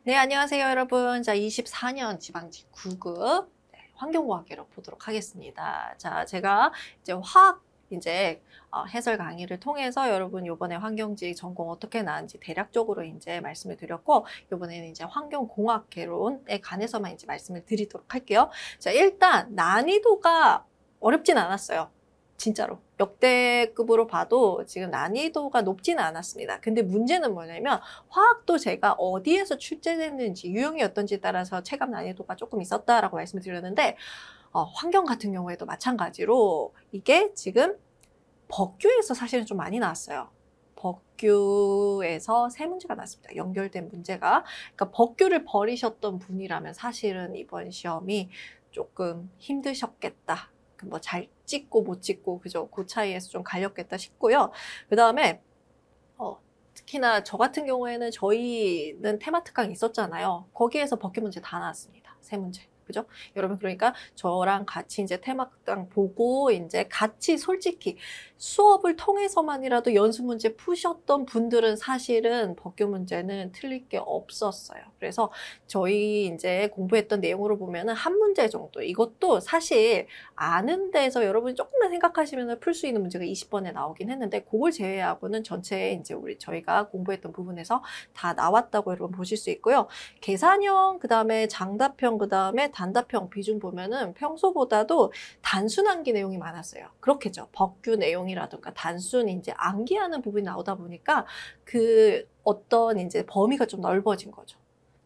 네, 안녕하세요, 여러분. 자, 24년 지방직 9급 환경공학계로 보도록 하겠습니다. 자, 제가 이제 화학 해설 강의를 통해서 여러분 요번에 환경직 전공 어떻게 나은지 대략적으로 이제 말씀을 드렸고, 요번에는 이제 환경공학개론에 관해서만 이제 말씀을 드리도록 할게요. 자, 일단 난이도가 어렵진 않았어요. 진짜로. 역대급으로 봐도 지금 난이도가 높지는 않았습니다. 근데 문제는 뭐냐면 화학도 제가 어디에서 출제됐는지 유형이 어떤지에 따라서 체감 난이도가 조금 있었다라고 말씀을 드렸는데 환경 같은 경우에도 마찬가지로 이게 지금 법규에서 사실은 좀 많이 나왔어요. 법규에서 세 문제가 나왔습니다. 연결된 문제가. 그러니까 법규를 버리셨던 분이라면 사실은 이번 시험이 조금 힘드셨겠다. 뭐 잘 찍고 못 찍고 그죠? 그 차이에서 좀 갈렸겠다 싶고요. 그 다음에 특히나 저 같은 경우에는 저희는 테마 특강 있었잖아요. 거기에서 법규 문제 다 나왔습니다. 세 문제. 그죠? 여러분, 그러니까 저랑 같이 이제 테마 특강 보고 이제 같이 솔직히 수업을 통해서만이라도 연습 문제 푸셨던 분들은 사실은 법규 문제는 틀릴 게 없었어요. 그래서 저희 이제 공부했던 내용으로 보면은 한 문제 정도. 이것도 사실 아는 데서 여러분이 조금만 생각하시면 풀 수 있는 문제가 20번에 나오긴 했는데 그걸 제외하고는 전체 이제 저희가 공부했던 부분에서 다 나왔다고 여러분 보실 수 있고요. 계산형, 그 다음에 장답형, 그 다음에 단답형 비중 보면은 평소보다도 단순 암기 내용이 많았어요. 그렇겠죠. 법규 내용이라든가 단순 이제 암기하는 부분이 나오다 보니까 그 어떤 이제 범위가 좀 넓어진 거죠.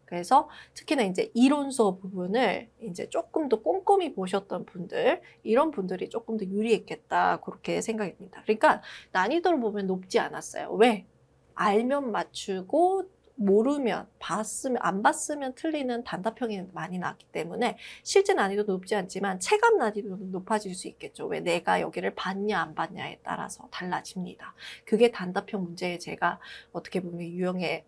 그래서 특히나 이제 이론 수업 부분을 이제 조금 더 꼼꼼히 보셨던 분들, 이런 분들이 조금 더 유리했겠다, 그렇게 생각이 듭니다. 그러니까 난이도를 보면 높지 않았어요. 왜? 알면 맞추고, 모르면, 안 봤으면 틀리는 단답형이 많이 나왔기 때문에 실제 난이도도 높지 않지만 체감 난이도는 높아질 수 있겠죠. 왜? 내가 여기를 봤냐, 안 봤냐에 따라서 달라집니다. 그게 단답형 문제에 제가 어떻게 보면 유형의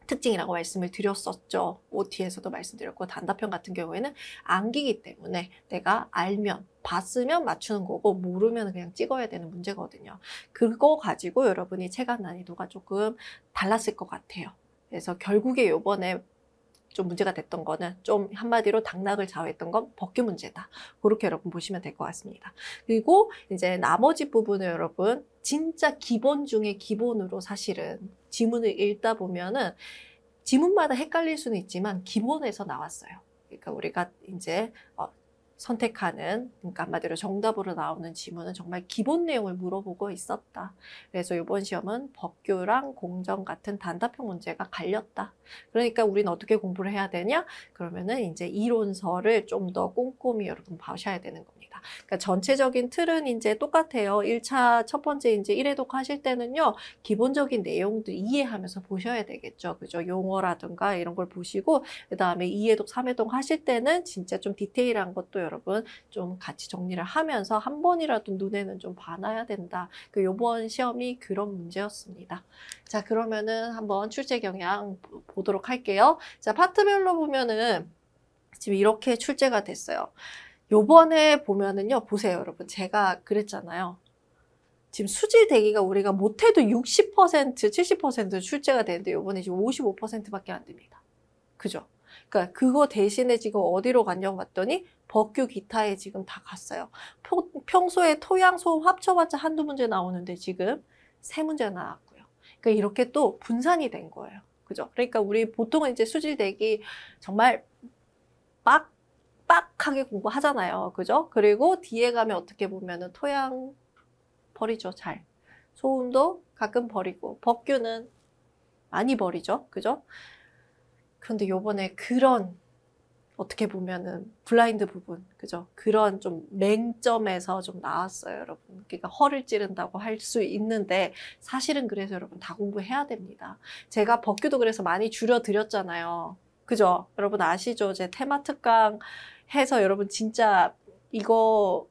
특징이라고 말씀을 드렸었죠. OT에서도 말씀드렸고 단답형 같은 경우에는 암기기 때문에 내가 알면 봤으면 맞추는 거고 모르면 그냥 찍어야 되는 문제거든요. 그거 가지고 여러분이 체감 난이도가 조금 달랐을 것 같아요. 그래서 결국에 요번에 좀 문제가 됐던 거는 좀 한마디로 당락을 좌우했던 건 법규 문제다. 그렇게 여러분 보시면 될 것 같습니다. 그리고 이제 나머지 부분을 여러분 진짜 기본 중에 기본으로 사실은 지문을 읽다 보면은 지문마다 헷갈릴 수는 있지만 기본에서 나왔어요. 그러니까 우리가 이제 선택하는, 그러니까 한마디로 정답으로 나오는 지문은 정말 기본 내용을 물어보고 있었다. 그래서 이번 시험은 법규랑 공정 같은 단답형 문제가 갈렸다. 그러니까 우리는 어떻게 공부를 해야 되냐? 그러면은 이제 이론서를 좀 더 꼼꼼히 여러분 보셔야 되는 겁니다. 그러니까 전체적인 틀은 이제 똑같아요. 1차 첫 번째 이제 1회독 하실 때는요, 기본적인 내용도 이해하면서 보셔야 되겠죠. 그죠? 용어라든가 이런 걸 보시고, 그 다음에 2회독, 3회독 하실 때는 진짜 좀 디테일한 것도 여러분 좀 같이 정리를 하면서 한 번이라도 눈에는 좀 봐놔야 된다. 요번 시험이 그런 문제였습니다. 자, 그러면은 한번 출제 경향 보도록 할게요. 자, 파트별로 보면은 지금 이렇게 출제가 됐어요. 요번에 보면은요, 보세요, 여러분. 제가 그랬잖아요. 지금 수질 대기가 우리가 못해도 60%, 70% 출제가 되는데 요번에 지금 55%밖에 안 됩니다. 그죠? 그러니까 그거 대신에 지금 어디로 갔냐고 봤더니 법규 기타에 지금 다 갔어요. 평소에 토양, 소음 합쳐봤자 한두 문제 나오는데 지금 세 문제 나왔고요. 그러니까 이렇게 또 분산이 된 거예요. 그죠? 그러니까 우리 보통은 이제 수질 대기 정말 빡빡하게 공부하잖아요. 그죠? 그리고 뒤에 가면 어떻게 보면은 토양 버리죠, 잘. 소음도 가끔 버리고, 법규는 많이 버리죠, 그죠? 그런데 요번에 그런, 어떻게 보면은 블라인드 부분, 그죠? 그런 좀 맹점에서 좀 나왔어요, 여러분. 그러니까 허를 찌른다고 할 수 있는데, 사실은 그래서 여러분 다 공부해야 됩니다. 제가 법규도 그래서 많이 줄여드렸잖아요. 그죠? 여러분 아시죠? 제 테마 특강 해서 여러분 진짜 이거,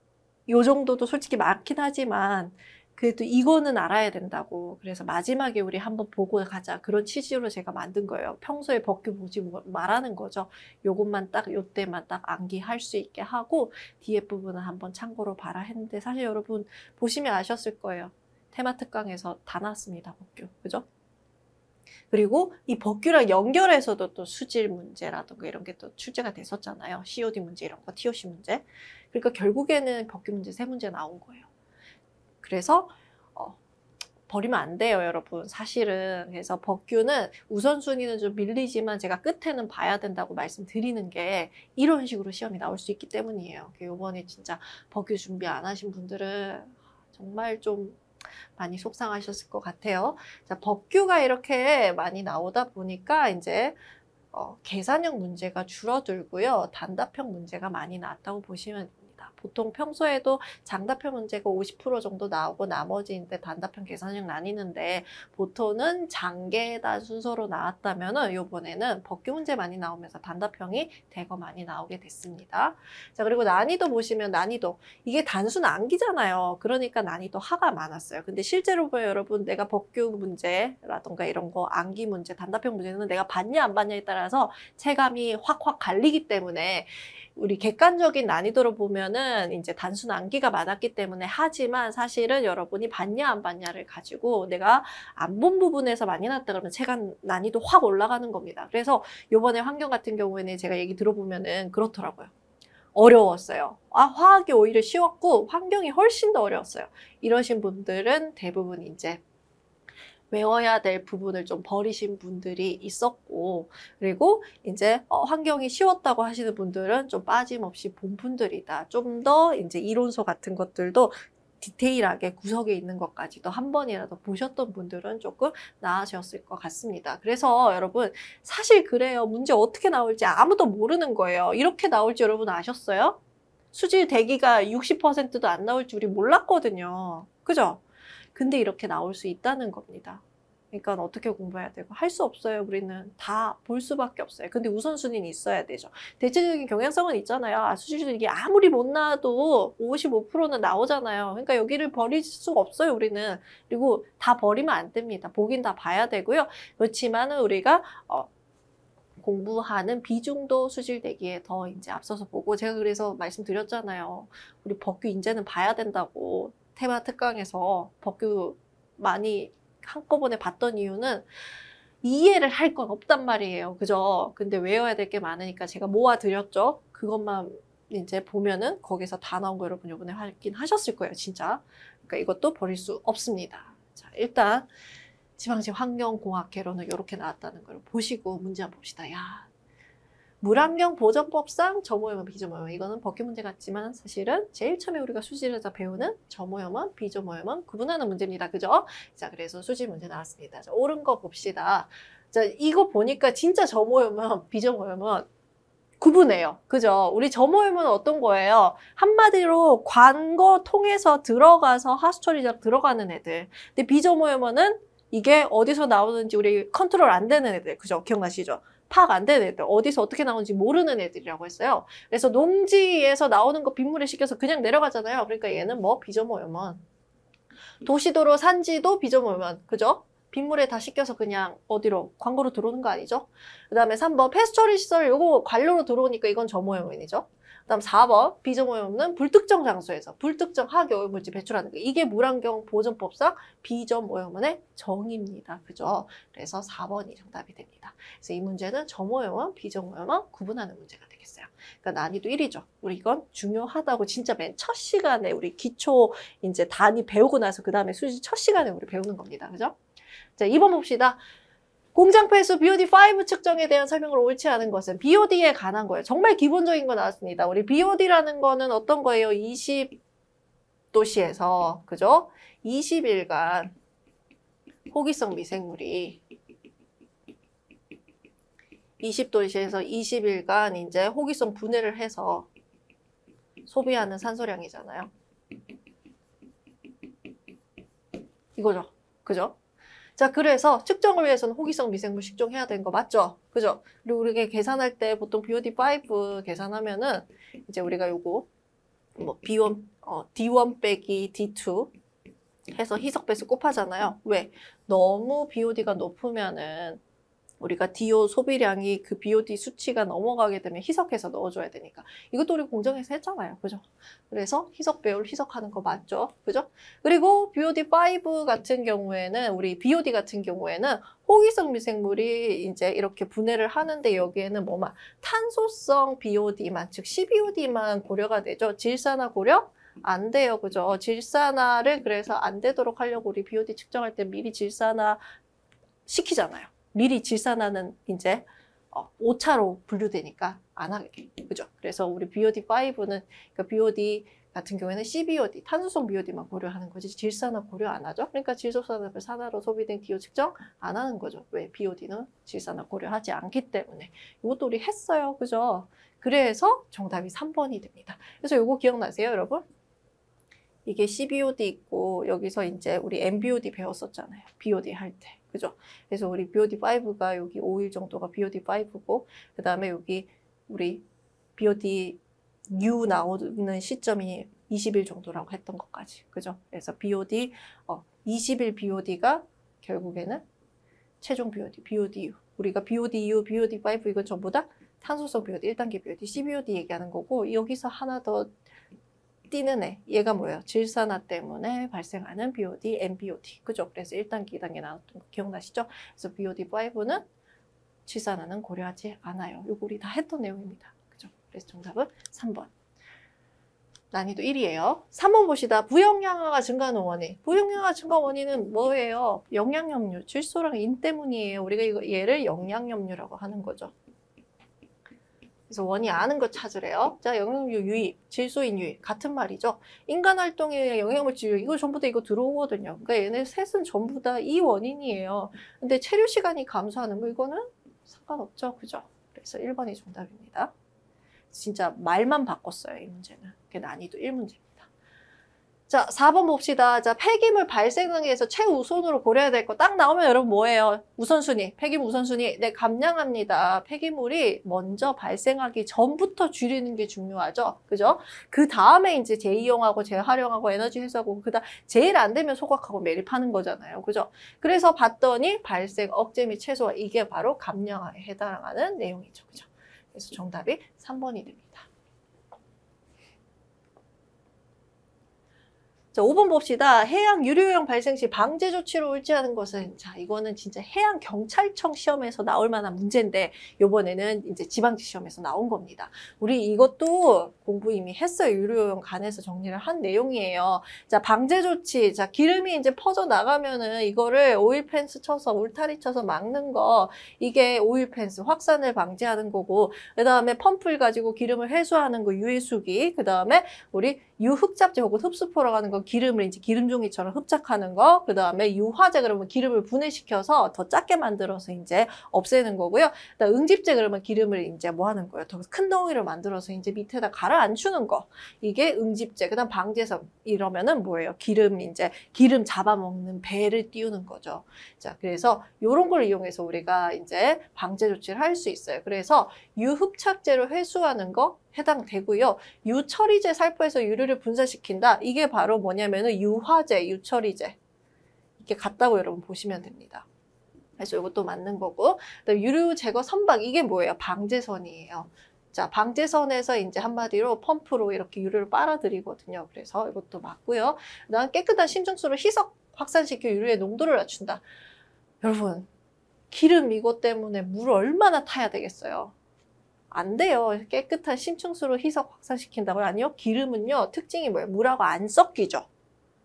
요 정도도 솔직히 많긴 하지만, 그래도 이거는 알아야 된다고. 그래서 마지막에 우리 한번 보고 가자. 그런 취지로 제가 만든 거예요. 평소에 법규 보지 말라는 거죠. 요것만 딱, 요때만 딱 암기할 수 있게 하고, 뒤에 부분은 한번 참고로 봐라 했는데, 사실 여러분 보시면 아셨을 거예요. 테마 특강에서 다 나왔습니다, 법규. 그죠? 그리고 이 법규랑 연결해서도 또 수질 문제라든가 이런 게 또 출제가 됐었잖아요. COD 문제 이런 거, TOC 문제. 그러니까 결국에는 법규 문제 3문제 나온 거예요. 그래서 버리면 안 돼요, 여러분. 사실은. 그래서 법규는 우선순위는 좀 밀리지만 제가 끝에는 봐야 된다고 말씀드리는 게 이런 식으로 시험이 나올 수 있기 때문이에요. 이번에 진짜 법규 준비 안 하신 분들은 정말 좀 많이 속상하셨을 것 같아요. 자, 법규가 이렇게 많이 나오다 보니까 이제 계산형 문제가 줄어들고요. 단답형 문제가 많이 나왔다고 보시면 됩니다. 보통 평소에도 장답형 문제가 50% 정도 나오고 나머지 이제 단답형 계산형 나뉘는데 보통은 장계단 순서로 나왔다면은 이번에는 법규 문제 많이 나오면서 단답형이 대거 많이 나오게 됐습니다. 자, 그리고 난이도 보시면 난이도 이게 단순 암기잖아요. 그러니까 난이도 하가 많았어요. 근데 실제로 보면 여러분 내가 법규 문제라던가 이런 거 암기 문제, 단답형 문제는 내가 봤냐 안 봤냐에 따라서 체감이 확확 갈리기 때문에 우리 객관적인 난이도로 보면은 이제 단순 암기가 많았기 때문에 하지만 사실은 여러분이 봤냐 안 봤냐를 가지고 내가 안 본 부분에서 많이 났다 그러면 체감 난이도 확 올라가는 겁니다. 그래서 요번에 환경 같은 경우에는 제가 얘기 들어보면은 그렇더라고요. 어려웠어요. 화학이 오히려 쉬웠고 환경이 훨씬 더 어려웠어요. 이러신 분들은 대부분 이제 외워야 될 부분을 좀 버리신 분들이 있었고, 그리고 이제 환경이 쉬웠다고 하시는 분들은 좀 빠짐없이 본 분들이다. 좀 더 이제 이론서 같은 것들도 디테일하게 구석에 있는 것까지도 한 번이라도 보셨던 분들은 조금 나아졌을 것 같습니다. 그래서 여러분 사실 그래요. 문제 어떻게 나올지 아무도 모르는 거예요. 이렇게 나올지 여러분 아셨어요? 수질 대기가 60%도 안 나올 줄 우리 몰랐거든요. 그죠? 근데 이렇게 나올 수 있다는 겁니다. 그러니까 어떻게 공부해야 되고 할 수 없어요. 우리는 다 볼 수밖에 없어요. 근데 우선순위는 있어야 되죠. 대체적인 경향성은 있잖아요. 수질이 아무리 못 나와도 55%는 나오잖아요. 그러니까 여기를 버릴 수가 없어요. 우리는. 그리고 다 버리면 안 됩니다. 보긴 다 봐야 되고요. 그렇지만은 우리가 공부하는 비중도 수질 대기에 더 이제 앞서서 보고 제가 그래서 말씀드렸잖아요. 우리 법규 이제는 봐야 된다고. 테마 특강에서 법규 많이 한꺼번에 봤던 이유는 이해를 할 건 없단 말이에요. 그죠? 근데 외워야 될 게 많으니까 제가 모아드렸죠. 그것만 이제 보면은 거기서 다 나온 거 여러분 이번에 확인 하셨을 거예요. 진짜. 그러니까 이것도 버릴 수 없습니다. 자, 일단 지방시 환경공학개론은 이렇게 나왔다는 걸 보시고 문제 한번 봅시다. 야, 물환경 보전법상 점오염은 비점오염. 이거는 법규 문제 같지만 사실은 제일 처음에 우리가 수질에서 배우는 점오염은 비점오염은 구분하는 문제입니다. 그죠? 자, 그래서 수질 문제 나왔습니다. 자, 옳은 거 봅시다. 자, 이거 보니까 진짜 점오염은 비점오염은 구분해요. 그죠? 우리 점오염은 어떤 거예요? 한마디로 관거 통해서 들어가서 하수처리장 들어가는 애들. 근데 비점오염은 이게 어디서 나오는지 우리 컨트롤 안 되는 애들. 그죠? 기억나시죠? 파악 안 되는 애들. 어디서 어떻게 나오는지 모르는 애들이라고 했어요. 그래서 농지에서 나오는 거 빗물에 씻겨서 그냥 내려가잖아요. 그러니까 얘는 뭐 비점오염은. 도시도로 산지도 비점오염은. 그죠? 빗물에 다 씻겨서 그냥 어디로? 광고로 들어오는 거 아니죠? 그 다음에 3번 폐수처리 시설 요거 관로로 들어오니까 이건 점오염원이죠. 그 다음 4번 비점오염은 불특정 장소에서 불특정 화학오염물질 배출하는 거. 이게 물환경 보전법상 비점오염원의 정의입니다. 그죠? 그래서 4번이 정답이 됩니다. 그래서 이 문제는 점오염원, 비점오염원 구분하는 문제가 되겠어요. 그러니까 난이도 1이죠. 우리 이건 중요하다고 진짜 맨 첫 시간에 우리 기초 이제 단위 배우고 나서 그 다음에 수시 첫 시간에 우리 배우는 겁니다. 그죠? 자, 2번 봅시다. 공장 폐수 BOD5 측정에 대한 설명을 옳지 않은 것은 BOD에 관한 거예요. 정말 기본적인 거 나왔습니다. 우리 BOD라는 거는 어떤 거예요? 20도시에서, 그죠? 20일간 호기성 미생물이 20도시에서 20일간 이제 호기성 분해를 해서 소비하는 산소량이잖아요. 이거죠. 그죠? 자, 그래서 측정을 위해서는 호기성 미생물 측정해야 되는 거 맞죠? 그죠? 그리고 우리가 계산할 때 보통 BOD5 계산하면은 이제 우리가 요거 뭐 B1, D1 빼기 D2 해서 희석 배수 곱하잖아요. 왜? 너무 BOD가 높으면은 우리가 DO 소비량이 그 BOD 수치가 넘어가게 되면 희석해서 넣어줘야 되니까. 이것도 우리 공정에서 했잖아요. 그죠? 그래서 희석 배율 희석하는 거 맞죠? 그죠? 그리고 BOD5 같은 경우에는, 우리 BOD 같은 경우에는 호기성 미생물이 이제 이렇게 분해를 하는데 여기에는 뭐만 탄소성 BOD만, 즉 CBOD만 고려가 되죠. 질산화 고려? 안 돼요. 그죠? 질산화를 그래서 안 되도록 하려고 우리 BOD 측정할 때 미리 질산화 시키잖아요. 미리 질산화는 이제 오차로 분류되니까 안 하게. 그죠? 그래서 우리 BOD5는, 그러니까 BOD 같은 경우에는 CBOD, 탄소성 BOD만 고려하는 거지 질산화 고려 안 하죠. 그러니까 질소산화별 산화로 소비된 DO 측정 안 하는 거죠. 왜? BOD는 질산화 고려하지 않기 때문에. 이것도 우리 했어요. 그죠? 그래서 정답이 3번이 됩니다. 그래서 이거 기억나세요, 여러분? 이게 CBOD 있고 여기서 이제 우리 MBOD 배웠었잖아요. BOD 할 때. 그죠? 그래서 우리 BOD5가 여기 5일 정도가 BOD5고 그 다음에 여기 우리 BOD-U 나오는 시점이 20일 정도라고 했던 것까지. 그죠? 그래서 BOD, 20일 BOD가 결국에는 최종 BOD, BOD-U. 우리가 BOD-U, BOD5 이건 전부 다 탄소성 BOD, 1단계 BOD, CBOD 얘기하는 거고 여기서 하나 더 띄는 애, 얘가 뭐예요? 질산화 때문에 발생하는 BOD, MBOD. 그죠? 그래서 1단계, 2단계 나왔던 거 기억나시죠? 그래서 BOD5는 질산화는 고려하지 않아요. 이거 우리 다 했던 내용입니다. 그죠? 그래서 정답은 3번. 난이도 1이에요. 3번 봅시다. 부영양화가 증가하는 원인. 부영양화 증가 원인은 뭐예요? 영양염류, 질소랑 인 때문이에요. 우리가 얘를 영양염류라고 하는 거죠. 그래서 원이 아는 거 찾으래요. 자, 영양류 유입, 질소인 유입 같은 말이죠. 인간 활동에 영양물질 유입, 이거 전부 다 이거 들어오거든요. 그러니까 얘네 셋은 전부 다 이 원인이에요. 근데 체류 시간이 감소하는 거 이거는 상관없죠. 그죠? 그래서 1번이 정답입니다. 진짜 말만 바꿨어요, 이 문제는. 그게 난이도 1문제입니다. 자, 4번 봅시다. 자, 폐기물 발생하기 위해서 최우선으로 고려해야 될 거 딱 나오면 여러분 뭐예요? 우선순위, 폐기물 우선순위. 네, 감량합니다. 폐기물이 먼저 발생하기 전부터 줄이는 게 중요하죠. 그죠? 그 다음에 이제 재이용하고 재활용하고 에너지 회수하고 그다음 제일 안 되면 소각하고 매립하는 거잖아요. 그죠? 그래서 봤더니 발생 억제 및 최소화 이게 바로 감량화에 해당하는 내용이죠. 그죠? 그래서 정답이 3번이 됩니다. 자, 5번 봅시다. 해양 유류오염 발생 시 방제 조치로 옳지않은 것은, 자, 이거는 진짜 해양 경찰청 시험에서 나올 만한 문제인데, 요번에는 이제 지방지 시험에서 나온 겁니다. 우리 이것도 공부 이미 했어요. 유류오염 간에서 정리를 한 내용이에요. 자, 방제 조치. 자, 기름이 이제 퍼져 나가면은 이거를 오일 펜스 쳐서, 울타리 쳐서 막는 거, 이게 오일 펜스, 확산을 방지하는 거고, 그 다음에 펌프를 가지고 기름을 회수하는 거, 유해수기, 그 다음에 우리 유흡잡제 혹은 흡수포라고 하는 거 기름을 이제 기름종이처럼 흡착하는 거, 그 다음에 유화제 그러면 기름을 분해시켜서 더 작게 만들어서 이제 없애는 거고요. 그다음 응집제 그러면 기름을 이제 뭐 하는 거예요? 더 큰 덩이를 만들어서 이제 밑에다 가라앉히는 거. 이게 응집제. 그다음 방제선 이러면은 뭐예요? 기름 이제 기름 잡아먹는 배를 띄우는 거죠. 자, 그래서 요런 걸 이용해서 우리가 이제 방제 조치를 할 수 있어요. 그래서 유흡착제로 회수하는 거 해당되고요. 유처리제 살포해서 유류를 분사시킨다. 이게 바로 뭐냐면은 유화제, 유처리제. 이렇게 같다고 여러분 보시면 됩니다. 그래서 이것도 맞는 거고. 유류 제거 선박, 이게 뭐예요? 방제선이에요. 자, 방제선에서 이제 한마디로 펌프로 이렇게 유류를 빨아들이거든요. 그래서 이것도 맞고요. 그다음 깨끗한 심층수로 희석 확산시켜 유류의 농도를 낮춘다. 여러분, 기름 이것 때문에 물 얼마나 타야 되겠어요? 안 돼요. 깨끗한 심층수로 희석 확산시킨다고요? 아니요. 기름은요, 특징이 뭐예요? 물하고 안 섞이죠.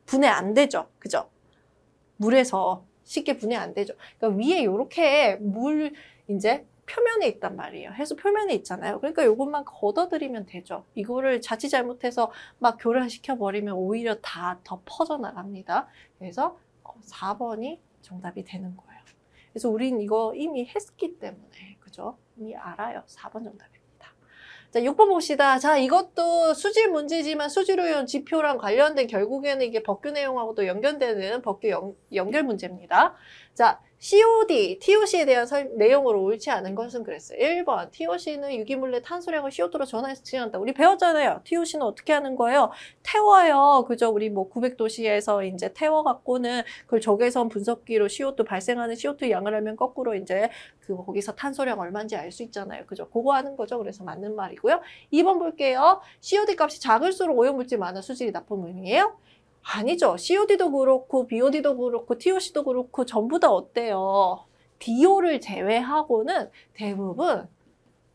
분해 안 되죠. 그죠? 물에서 쉽게 분해 안 되죠. 그러니까 위에 이렇게 물 이제 표면에 있단 말이에요. 해수 표면에 있잖아요. 그러니까 이것만 걷어들이면 되죠. 이거를 자칫 잘못해서 막 교란시켜 버리면 오히려 다 더 퍼져나갑니다. 그래서 4번이 정답이 되는 거예요. 그래서 우린 이거 이미 했기 때문에, 그죠? 이미 알아요. 4번 정답입니다. 자, 6번 봅시다. 자, 이것도 수질 문제지만 수질오염 지표랑 관련된 결국에는 이게 법규 내용하고도 연결되는 법규 연결 문제입니다. 자, COD, TOC에 대한 내용으로 옳지 않은 것은 그랬어요. 1번, TOC는 유기물의 탄소량을 CO2로 전환해서 진행한다. 우리 배웠잖아요. TOC는 어떻게 하는 거예요? 태워요. 그죠? 우리 뭐 900도씨에서 이제 태워갖고는 그걸 적외선 분석기로 CO2 발생하는 CO2 양을 하면 거꾸로 이제 거기서 탄소량 얼마인지 알 수 있잖아요. 그죠? 그거 하는 거죠. 그래서 맞는 말이고요. 2번 볼게요. COD 값이 작을수록 오염물질 많아 수질이 나쁜 의미예요? 아니죠. COD도 그렇고 BOD도 그렇고 TOC도 그렇고 전부 다 어때요? DO를 제외하고는 대부분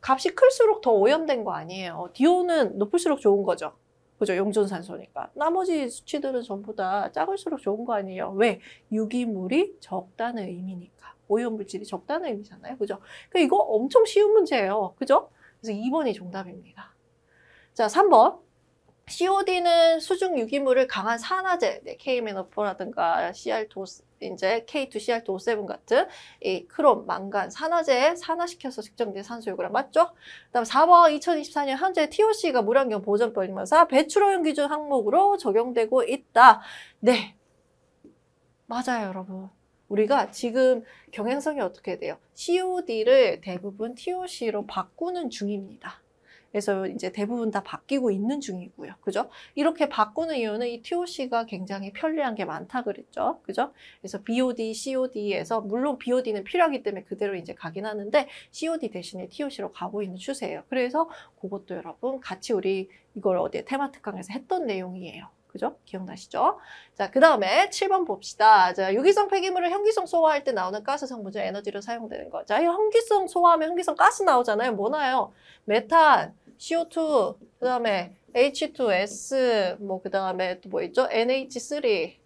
값이 클수록 더 오염된 거 아니에요. DO는 높을수록 좋은 거죠. 그죠? 용존산소니까. 나머지 수치들은 전부 다 작을수록 좋은 거 아니에요. 왜? 유기물이 적다는 의미니까. 오염물질이 적다는 의미잖아요. 그죠? 그러니까 이거 엄청 쉬운 문제예요. 그죠? 그래서 2번이 정답입니다. 자, 3번. COD는 수중 유기물을 강한 산화제, KMNO4라든가 CR2, 이제 K2CR2O7 같은 이 크롬, 망간, 산화제에 산화시켜서 측정된 산소요구량 맞죠? 그다음 4번 2024년 현재 TOC가 물환경 보전법이면서 배출오염 기준 항목으로 적용되고 있다. 네, 맞아요, 여러분. 우리가 지금 경향성이 어떻게 돼요? COD를 대부분 TOC로 바꾸는 중입니다. 그래서 이제 대부분 다 바뀌고 있는 중이고요. 그죠? 이렇게 바꾸는 이유는 이 TOC가 굉장히 편리한 게 많다 그랬죠. 그죠? 그래서 BOD, COD에서 물론 BOD는 필요하기 때문에 그대로 이제 가긴 하는데 COD 대신에 TOC로 가고 있는 추세예요. 그래서 그것도 여러분 같이 우리 이걸 어디에 테마특강에서 했던 내용이에요. 그죠? 기억나시죠? 자, 그 다음에 7번 봅시다. 자, 유기성 폐기물을 현기성 소화할 때 나오는 가스 성분중 에너지로 사용되는 거. 자, 이 현기성 소화하면 현기성 가스 나오잖아요. 뭐 나요? 메탄, CO2, 그 다음에 H2S, 뭐, 그 다음에 또 뭐 있죠? NH3,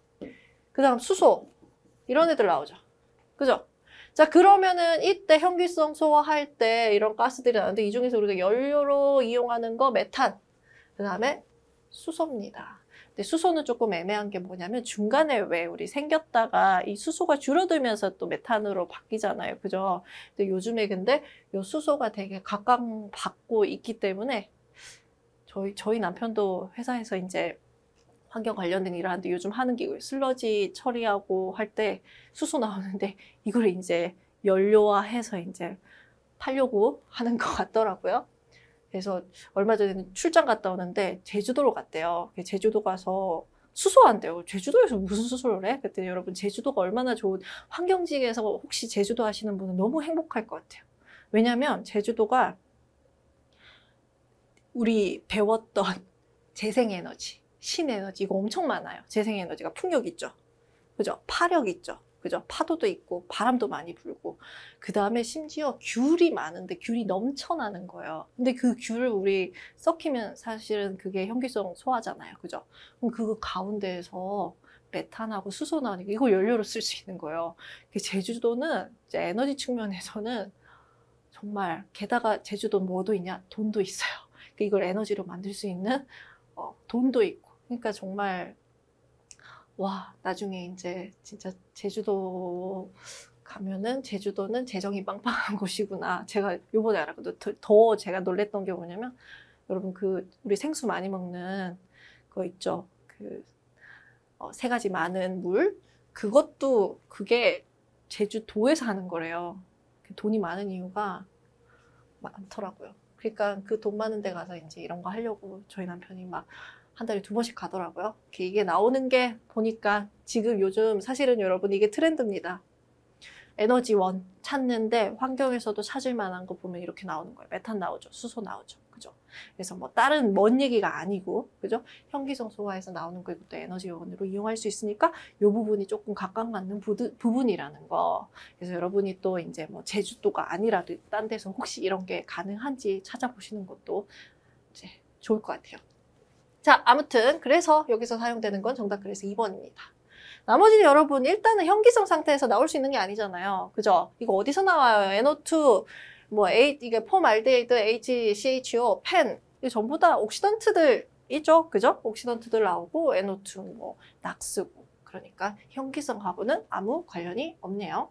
그 다음 수소. 이런 애들 나오죠. 그죠? 자, 그러면은 이때 현기성 소화할 때 이런 가스들이 나오는데 이 중에서 우리가 연료로 이용하는 거 메탄, 그 다음에 수소입니다. 근데 수소는 조금 애매한 게 뭐냐면 중간에 왜 우리 생겼다가 이 수소가 줄어들면서 또 메탄으로 바뀌잖아요. 그죠? 근데 요즘에 근데 이 수소가 되게 각광받고 있기 때문에 저희 남편도 회사에서 이제 환경 관련된 일을 하는데 요즘 하는 게 슬러지 처리하고 할 때 수소 나오는데 이걸 이제 연료화해서 이제 팔려고 하는 것 같더라고요. 그래서 얼마 전에는 출장 갔다 오는데 제주도로 갔대요. 제주도 가서 수소한대요. 제주도에서 무슨 수소를 해? 그랬더니 여러분 제주도가 얼마나 좋은 환경지에서 혹시 제주도 하시는 분은 너무 행복할 것 같아요. 왜냐면 제주도가 우리 배웠던 재생에너지, 신에너지 이거 엄청 많아요. 재생에너지가 풍력 있죠. 그죠? 파력 있죠. 그죠? 파도도 있고 바람도 많이 불고 그 다음에 심지어 귤이 많은데 귤이 넘쳐나는 거예요. 근데 그 귤을 우리 썩히면 사실은 그게 현기성 소화잖아요. 그죠? 그럼 그 가운데에서 메탄하고 수소 나오니까 이거 연료로 쓸 수 있는 거예요. 제주도는 이제 에너지 측면에서는 정말 게다가 제주도는 뭐도 있냐? 돈도 있어요. 이걸 에너지로 만들 수 있는 돈도 있고 그러니까 정말 와, 나중에 이제 진짜 제주도 가면은 제주도는 재정이 빵빵한 곳이구나. 제가 요번에 알았거든요. 더 제가 놀랬던 게 뭐냐면 여러분 우리 생수 많이 먹는 거 있죠. 세 가지 많은 물. 그게 제주도에서 하는 거래요. 돈이 많은 이유가 많더라고요. 그러니까 그 돈 많은 데 가서 이제 이런 거 하려고 저희 남편이 막 한 달에 2번씩 가더라고요. 이게 나오는 게 보니까 지금 요즘 사실은 여러분 이게 트렌드입니다. 에너지원 찾는데 환경에서도 찾을 만한 거 보면 이렇게 나오는 거예요. 메탄 나오죠. 수소 나오죠. 그죠? 그래서 뭐 다른 먼 얘기가 아니고 그죠? 현기성 소화에서 나오는 거 이것도 에너지원으로 이용할 수 있으니까 이 부분이 조금 각광받는 부분이라는 거. 그래서 여러분이 또 이제 뭐 제주도가 아니라도 딴 데서 혹시 이런 게 가능한지 찾아보시는 것도 이제 좋을 것 같아요. 자, 아무튼 그래서 여기서 사용되는 건 정답 그래서 2번입니다. 나머지는 여러분 일단은 현기성 상태에서 나올 수 있는 게 아니잖아요. 그죠? 이거 어디서 나와요? NO2, 이게 폼알데히드, HCHO, 펜 이게 전부 다 옥시던트들이죠. 그죠? 옥시던트들 나오고 NO2, 낙스고 그러니까 현기성하고는 아무 관련이 없네요.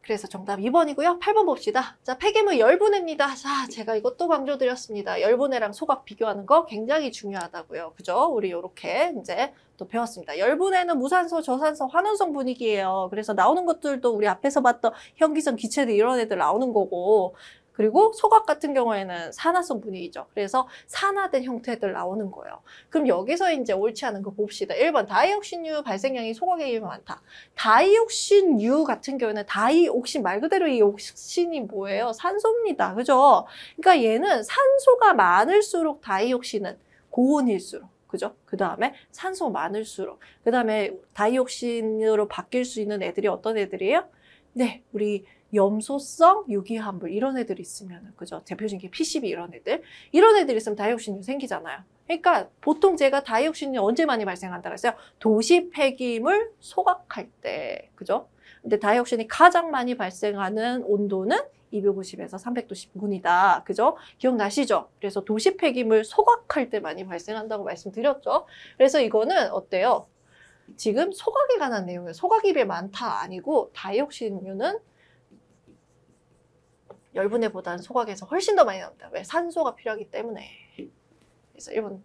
그래서 정답 2번이고요. 8번 봅시다. 자, 폐기물 열분해입니다. 자, 제가 이것도 강조드렸습니다. 열분해랑 소각 비교하는 거 굉장히 중요하다고요. 그죠? 우리 요렇게 이제 또 배웠습니다. 열분해는 무산소, 저산소, 환원성 분위기예요. 그래서 나오는 것들도 우리 앞에서 봤던 현기성, 기체들 이런 애들 나오는 거고, 그리고 소각 같은 경우에는 산화성 분위기죠. 그래서 산화된 형태들 나오는 거예요. 그럼 여기서 이제 옳지 않은 거 봅시다. 1번 다이옥신유 발생량이 소각에 비해 많다. 다이옥신유 같은 경우에는 다이옥신 말 그대로 이 옥신이 뭐예요? 산소입니다. 그죠? 그러니까 얘는 산소가 많을수록 다이옥신은 고온일수록 그죠? 그 다음에 산소 많을수록 그 다음에 다이옥신으로 바뀔 수 있는 애들이 어떤 애들이에요? 네, 우리 염소성 유기화합물 이런 애들 있으면 그죠? 대표적인 게 PCB 이런 애들이 있으면 다이옥신유 생기잖아요. 그러니까 보통 제가 다이옥신유 언제 많이 발생한다고 했어요? 도시 폐기물 소각할 때 그죠? 근데 다이옥신이 가장 많이 발생하는 온도는 250에서 300도 10분이다. 그죠? 기억나시죠? 그래서 도시 폐기물 소각할 때 많이 발생한다고 말씀드렸죠. 그래서 이거는 어때요? 지금 소각에 관한 내용이에요. 소각이 비해 많다 아니고 다이옥신유는 열분해보다는 소각에서 훨씬 더 많이 나옵니다. 왜? 산소가 필요하기 때문에. 그래서 1번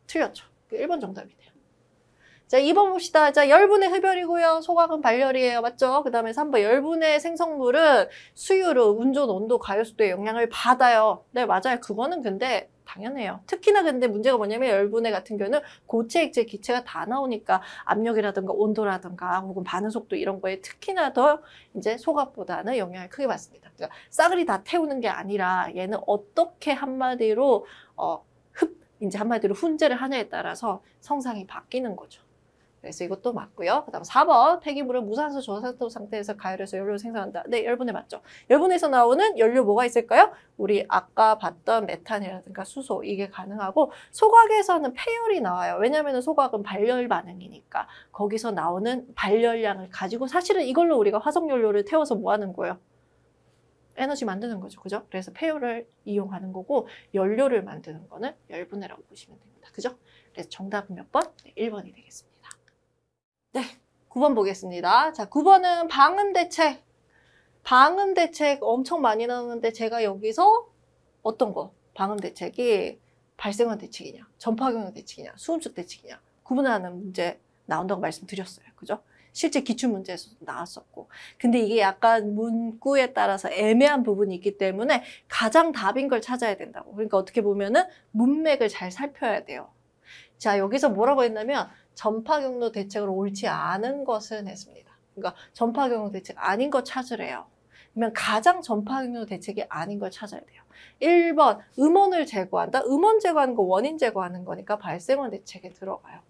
틀렸죠. 1번 정답이네요. 자, 2번 봅시다. 자, 열분해 흡열이고요. 소각은 발열이에요. 맞죠? 그 다음에 3번 열분해 생성물은 수유로 운전, 온도, 가열속도에 영향을 받아요. 네, 맞아요. 그거는 근데 당연해요. 특히나 근데 문제가 뭐냐면 열분해 같은 경우는 고체, 액체, 기체가 다 나오니까 압력이라든가 온도라든가 혹은 반응 속도 이런 거에 특히나 더 이제 소각보다는 영향을 크게 받습니다. 그러니까 싸그리 다 태우는 게 아니라 얘는 어떻게 한마디로 이제 한마디로 훈제를 하냐에 따라서 성상이 바뀌는 거죠. 그래서 이것도 맞고요. 그 다음 4번 폐기물은 무산소 저산소 상태에서 가열해서 연료를 생산한다. 네, 열분해 맞죠. 열분해서 나오는 연료 뭐가 있을까요? 우리 아까 봤던 메탄이라든가 수소 이게 가능하고 소각에서는 폐열이 나와요. 왜냐하면 소각은 발열 반응이니까 거기서 나오는 발열량을 가지고 사실은 이걸로 우리가 화석연료를 태워서 뭐 하는 거예요? 에너지 만드는 거죠. 그죠? 그래서 폐열을 이용하는 거고 연료를 만드는 거는 열분해라고 보시면 됩니다. 그죠? 그래서 정답은 몇 번? 네, 1번이 되겠습니다. 네, 9번 보겠습니다. 자, 9번은 방음 대책. 방음 대책 엄청 많이 나오는데 제가 여기서 어떤 거? 방음 대책이 발생원 대책이냐, 전파경로 대책이냐, 수음축 대책이냐 구분하는 문제 나온다고 말씀드렸어요. 그죠? 실제 기출문제에서도 나왔었고. 근데 이게 약간 문구에 따라서 애매한 부분이 있기 때문에 가장 답인 걸 찾아야 된다고. 그러니까 어떻게 보면은 문맥을 잘 살펴야 돼요. 자, 여기서 뭐라고 했냐면 전파경로 대책으로 옳지 않은 것은 했습니다. 그러니까 전파경로 대책 아닌 거 찾으래요. 그러면 가장 전파경로 대책이 아닌 걸 찾아야 돼요. 1번 음원을 제거한다. 음원 제거하는 거 원인 제거하는 거니까 발생원 대책에 들어가요.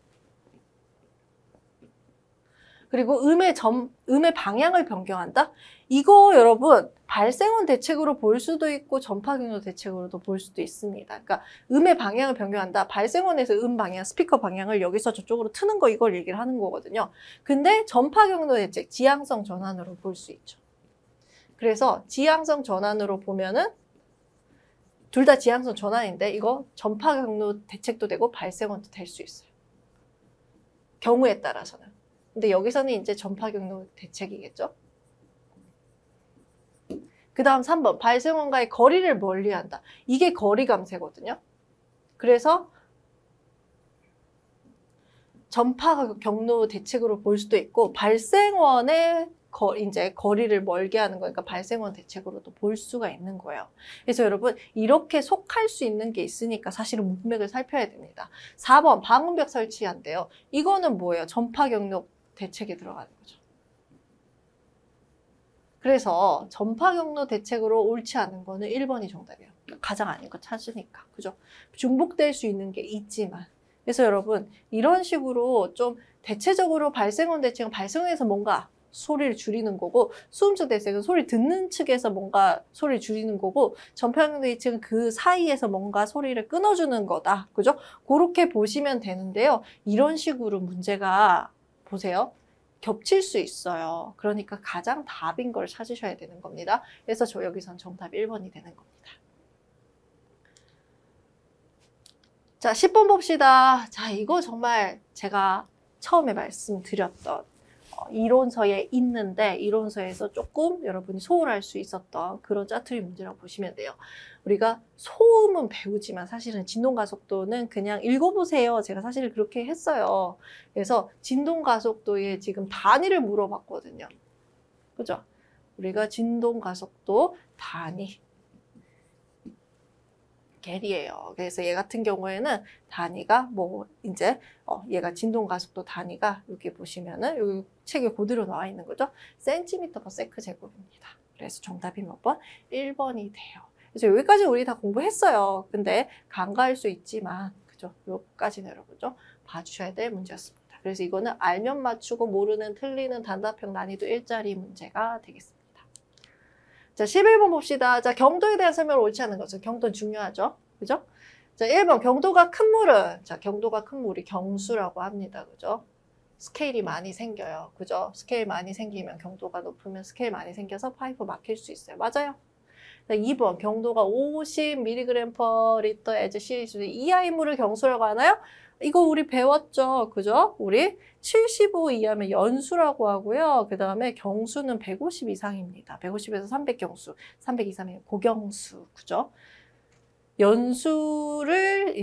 그리고 음의 방향을 변경한다? 이거 여러분 발생원 대책으로 볼 수도 있고 전파경로 대책으로도 볼 수도 있습니다. 그러니까 음의 방향을 변경한다. 발생원에서 음 방향, 스피커 방향을 여기서 저쪽으로 트는 거 이걸 얘기를 하는 거거든요. 근데 전파경로 대책, 지향성 전환으로 볼 수 있죠. 그래서 지향성 전환으로 보면은 둘 다 지향성 전환인데 이거 전파경로 대책도 되고 발생원도 될 수 있어요. 경우에 따라서는. 근데 여기서는 이제 전파경로 대책이겠죠. 그 다음 3번 발생원과의 거리를 멀리한다. 이게 거리감세거든요. 그래서 전파경로 대책으로 볼 수도 있고 발생원의 이제 거리를 멀게 하는 거니까 발생원 대책으로도 볼 수가 있는 거예요. 그래서 여러분 이렇게 속할 수 있는 게 있으니까 사실은 문맥을 살펴야 됩니다. 4번 방음벽 설치한대요. 이거는 뭐예요? 전파경로 대책에 들어가는 거죠. 그래서 전파경로 대책으로 옳지 않은 거는 1번이 정답이에요. 가장 아닌 거 찾으니까. 그죠? 중복될 수 있는 게 있지만. 그래서 여러분 이런 식으로 좀 대체적으로 발생원 대책은 발생원에서 뭔가 소리를 줄이는 거고 수음축 대책은 소리 듣는 측에서 뭔가 소리를 줄이는 거고 전파경로 대책은 그 사이에서 뭔가 소리를 끊어주는 거다. 그죠? 그렇게 보시면 되는데요. 이런 식으로 문제가 보세요. 겹칠 수 있어요. 그러니까 가장 답인 걸 찾으셔야 되는 겁니다. 그래서 저 여기선 정답 1번이 되는 겁니다. 자, 10번 봅시다. 자, 이거 정말 제가 처음에 말씀드렸던 이론서에 있는데 이론서에서 조금 여러분이 소홀할 수 있었던 그런 짜투리 문제라고 보시면 돼요. 우리가 소음은 배우지만 사실은 진동가속도는 그냥 읽어보세요. 제가 사실 그렇게 했어요. 그래서 진동가속도의 지금 단위를 물어봤거든요. 그죠? 우리가 진동가속도 단위 겔이에요. 그래서 얘 같은 경우에는 단위가 뭐 이제 얘가 진동가속도 단위가 여기 보시면은 여기 책에 그대로 나와 있는 거죠. 센티미터 세크 제곱입니다. 그래서 정답이 몇 번? 1번이 돼요. 그래서 여기까지 우리 다 공부했어요. 근데 간과할 수 있지만 그죠? 여기까지는 여러분죠 봐주셔야 될 문제였습니다. 그래서 이거는 알면 맞추고 모르는 틀리는 단답형 난이도 1짜리 문제가 되겠습니다. 자, 11번 봅시다. 자, 경도에 대한 설명을 옳지 않은 거죠. 경도는 중요하죠. 그죠? 자, 1번 경도가 큰 물은 자, 경도가 큰 물이 경수라고 합니다. 그죠? 스케일이 많이 생겨요. 그죠? 스케일 많이 생기면 경도가 높으면 스케일 많이 생겨서 파이프 막힐 수 있어요. 맞아요. 자, 2번 경도가 50mg/L as CH 이하의 물을 경수라고 하나요? 이거 우리 배웠죠. 그죠? 우리 75 이하면 연수라고 하고요. 그 다음에 경수는 150 이상입니다. 150에서 300 경수, 300 이상이면 고경수. 그죠? 연수를